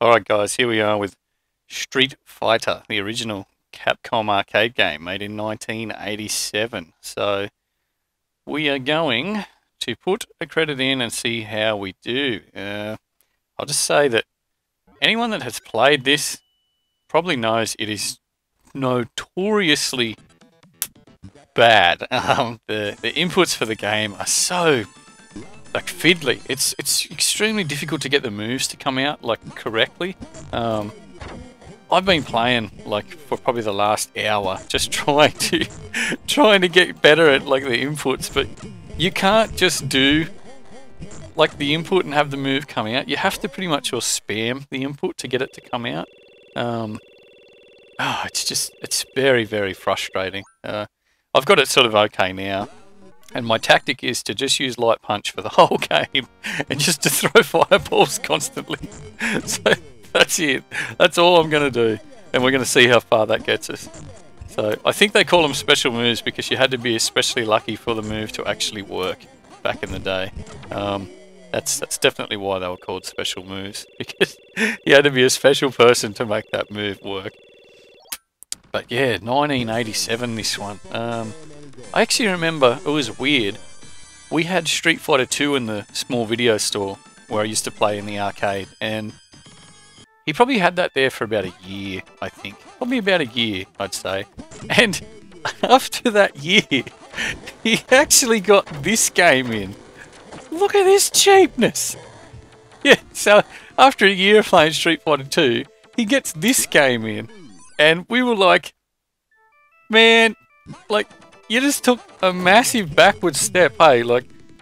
Alright guys, here we are with Street Fighter, the original Capcom arcade game made in 1987. So we are going to put a credit in and see how we do. I'll just say that anyone that has played this probably knows it is notoriously bad. The inputs for the game are so fiddly. It's extremely difficult to get the moves to come out correctly. I've been playing for probably the last hour, just trying to get better at the inputs, but you can't just do the input and have the move come out. You have to pretty much spam the input to get it to come out. It's very, very frustrating. I've got it sort of okay now. And my tactic is to just use light punch for the whole game and just to throw fireballs constantly. So that's it. That's all I'm going to do. And we're going to see how far that gets us. So I think they call them special moves because you had to be especially lucky for the move to actually work back in the day. That's definitely why they were called special moves, because you had to be a special person to make that move work. But yeah, 1987 this one. I actually remember, it was weird, we had Street Fighter 2 in the small video store where I used to play in the arcade, and he probably had that there for about a year, I think. Probably about a year, I'd say. And after that year, he actually got this game in. Look at this cheapness! Yeah, so after a year of playing Street Fighter 2, he gets this game in, and we were like, man, you just took a massive backward step, hey?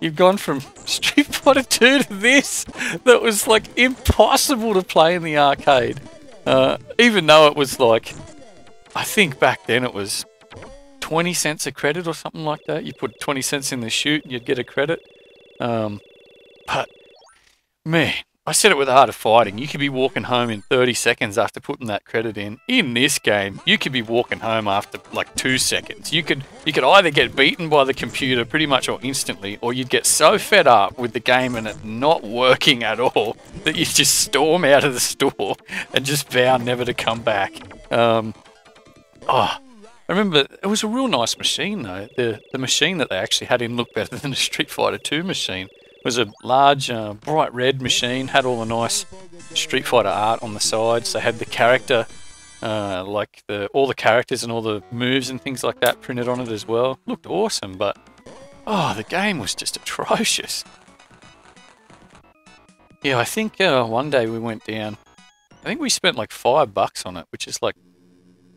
You've gone from Street Fighter 2 to this that was impossible to play in the arcade. Even though it was I think back then it was 20 cents a credit or something like that. You put 20 cents in the chute and you'd get a credit. But man, I said it with the art of fighting. You could be walking home in 30 seconds after putting that credit in. In this game, you could be walking home after 2 seconds. You could either get beaten by the computer pretty much or instantly, or you'd get so fed up with the game and it not working at all that you just storm out of the store and just vow never to come back. I remember it was a real nice machine though. The machine that they actually had in looked better than the Street Fighter 2 machine. It was a large, bright red machine, had all the nice Street Fighter art on the sides. They had the character, all the characters and all the moves and things like that printed on it as well. Looked awesome, but the game was just atrocious. Yeah, I think one day we went down. I think we spent $5 on it, which is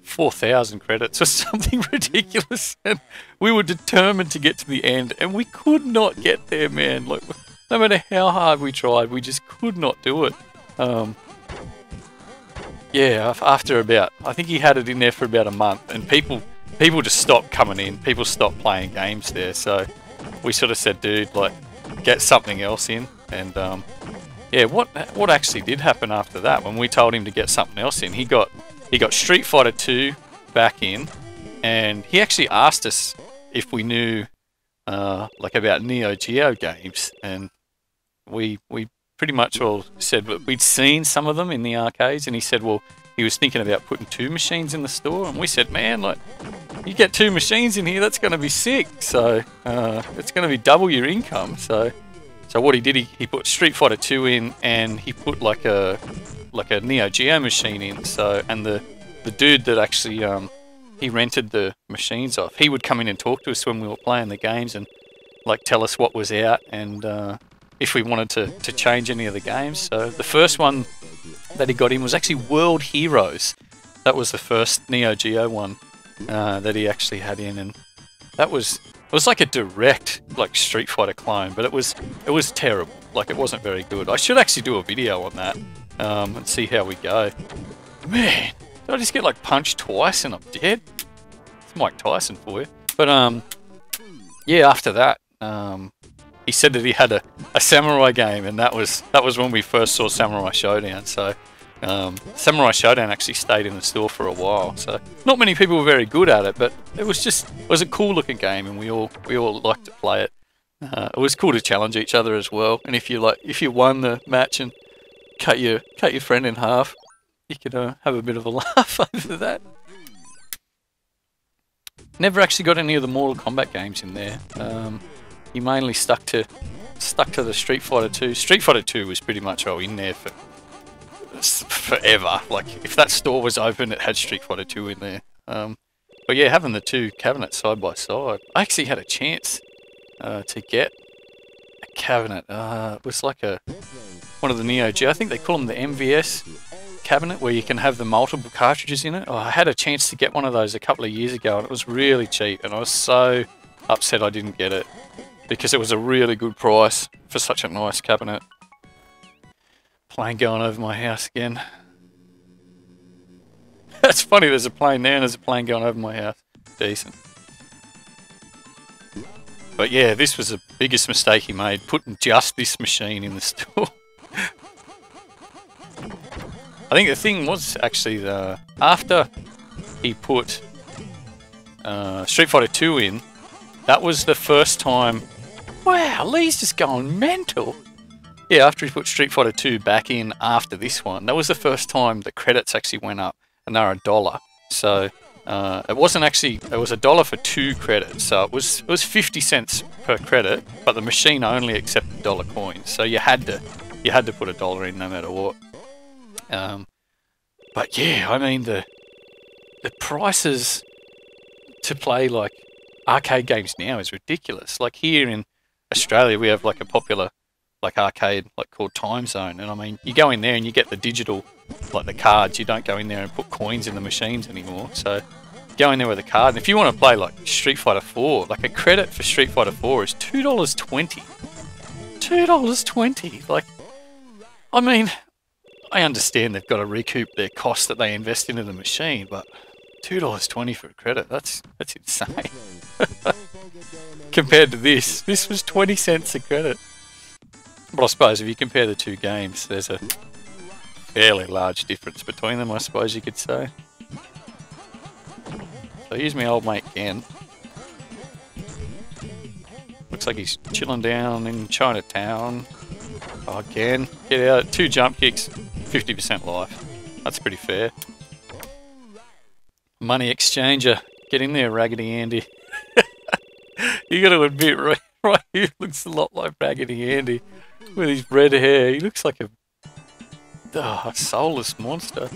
4,000 credits or something ridiculous, and we were determined to get to the end, and we could not get there, man. No matter how hard we tried, we just could not do it. Yeah, after I think he had it in there for about a month, and people just stopped coming in. People stopped playing games there, so we sort of said, dude, get something else in. And yeah, what actually did happen after that, when we told him to get something else in, he got Street Fighter 2 back in, and he actually asked us if we knew about Neo Geo games, and we pretty much all said that we'd seen some of them in the arcades, and he said, well, he was thinking about putting 2 machines in the store, and we said, man, you get 2 machines in here, that's going to be sick. So it's going to be double your income. So what he did, he put Street Fighter 2 in, and he put a Neo Geo machine in. So, and the dude that actually he rented the machines off, he would come in and talk to us when we were playing the games and tell us what was out and if we wanted to change any of the games. So the first one that he got in was actually World Heroes. That was the first Neo Geo one that he actually had in, and it was like a direct Street Fighter clone, but it was terrible. It wasn't very good. I should actually do a video on that. And see how we go. Man, did I just get punched twice and I'm dead? It's Mike Tyson for you. But yeah, after that, he said that he had a samurai game, and that was when we first saw Samurai Showdown. So Samurai Showdown actually stayed in the store for a while. So not many people were very good at it, but it was a cool looking game, and we all liked to play it. It was cool to challenge each other as well. And if you won the match and cut your friend in half. You could have a bit of a laugh over that. Never actually got any of the Mortal Kombat games in there. You mainly stuck to the Street Fighter 2. Street Fighter 2 was pretty much in there for forever. Like, if that store was open, it had Street Fighter 2 in there. But yeah, having the two cabinets side by side, I actually had a chance to get a cabinet. It was like one of the Neo Geo. I think they call them the MVS cabinet, where you can have the multiple cartridges in it. I had a chance to get one of those a couple of years ago, and it was really cheap, and I was so upset I didn't get it, because it was a really good price for such a nice cabinet. Plane going over my house again. That's funny, there's a plane there and there's a plane going over my house. Decent. But yeah, this was the biggest mistake he made, putting just this machine in the store. I think the thing was actually, after he put Street Fighter 2 in, that was the first time... Wow, Lee's just going mental! Yeah, after he put Street Fighter 2 back in after this one, that was the first time the credits actually went up, and they were $1. So it wasn't actually, it was $1 for 2 credits, so it was 50 cents per credit, but the machine only accepted dollar coins, so you had to put $1 in no matter what. But yeah, I mean the prices to play like arcade games now is ridiculous. Like here in Australia, we have like a popular like arcade like called Time Zone, and I mean you go in there and you get the digital, like the cards. You don't go in there and put coins in the machines anymore, so go in there with a card. And if you want to play like Street Fighter 4, like a credit for Street Fighter 4 is $2.20. $2.20. Like, I mean, I understand they've got to recoup their costs that they invest into the machine, but $2.20 for a credit, that's insane. Compared to this was 20 cents a credit. But I suppose if you compare the two games, there's a fairly large difference between them, I suppose you could say. So here's my old mate Ken. Looks like he's chilling down in Chinatown. Oh, Ken, get out. 2 jump kicks, 50% life. That's pretty fair. Money exchanger. Get in there, Raggedy Andy. You got to admit, right, he looks a lot like Raggedy Andy with his red hair. He looks like a soulless monster.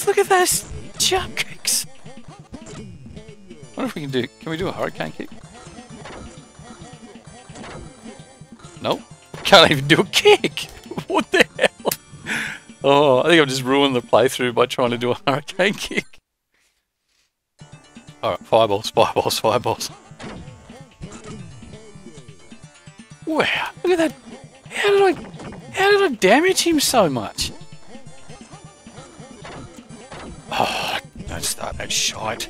Look at those jump kicks. I wonder if we can we do a hurricane kick? Nope. Can't even do a kick. What the hell? Oh, I think I've just ruined the playthrough by trying to do a hurricane kick. Alright, fireballs, fireballs, fireballs. Wow, look at that. How did I damage him so much? Oh, don't start that shite.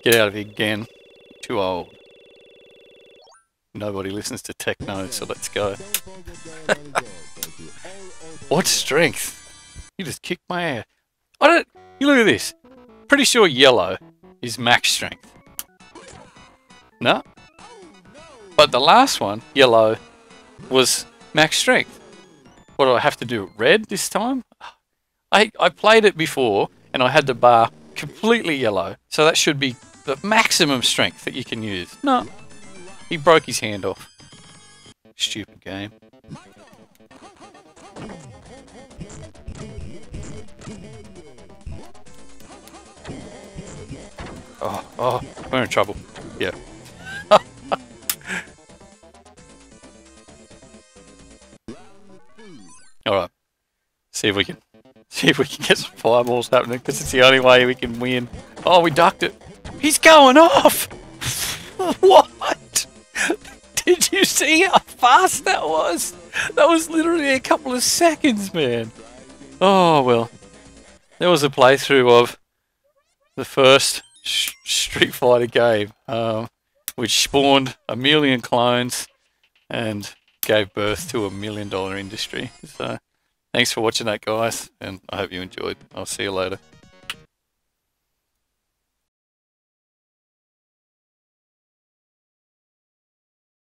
Get out of here again. Too old. Nobody listens to techno, so let's go. What strength? You just kicked my ass. You look at this. Pretty sure yellow is max strength. No? But the last one, yellow, was max strength. What do I have to do? Red this time? I played it before and I had the bar completely yellow, so that should be the maximum strength that you can use. No. He broke his hand off. Stupid game. Oh, we're in trouble. Yeah. Alright. See if we can get some fireballs happening, because it's the only way we can win. Oh, we ducked it. He's going off! What? Did you see how fast that was? That was literally a couple of seconds, man. Oh, well. There was a playthrough of the first Street Fighter game, which spawned 1 million clones and gave birth to $1 million industry. So, thanks for watching that, guys, and I hope you enjoyed. I'll see you later.